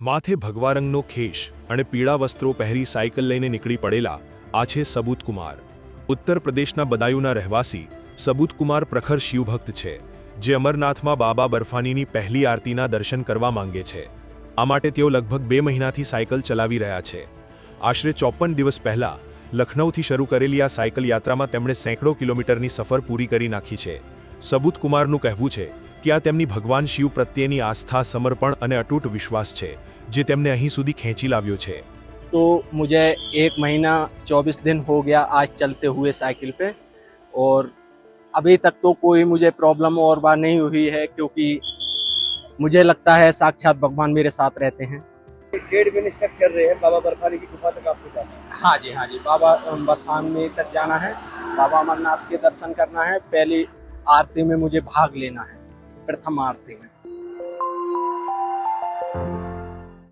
માથે ભગવા રંગનો ખેશ અને પીળા વસ્ત્રો પહેરી સાયકલ લઈને નીકળી પડેલા આ છે સબૂતકુમાર. ઉત્તર પ્રદેશના બદાયુના રહેવાસી સબૂતકુમાર પ્રખર શિવભક્ત છે, જે અમરનાથમાં બાબા બર્ફાનીની પહેલી આરતીના દર્શન કરવા માંગે છે. આ માટે તેઓ લગભગ 2 મહિનાથી સાયકલ ચલાવી રહ્યા છે. આશરે 54 દિવસ પહેલા લખનૌથી શરૂ કરેલી આ સાયકલ યાત્રામાં તેમણે સેંકડો કિલોમીટરની સફર પૂરી કરી નાખી છે. સબૂતકુમારનું કહેવું છે કે આ તેમની ભગવાન શિવ પ્રત્યેની આસ્થા, સમર્પણ અને અતૂટ વિશ્વાસ છે, જે તેમને અહીં સુધી ખેંચી લાવ્યો છે. तो मुझे 1 महीना 24 दिन हो गया आज चलते हुए साइकिल पे, और अभी तक तो कोई मुझे प्रॉब्लम और बार नहीं हुई है, क्योंकि मुझे लगता है साक्षात भगवान मेरे साथ रहते हैं. 1.5 मिनट तक चल रहे हैं बाबा बर्फानी की गुफा तक आपको जाना है. हाँ जी, बाबा बर्फानी तक जाना है, बाबा अमरनाथ के दर्शन करना है. पहली आरती में मुझे भाग लेना है, प्रथम आरती में.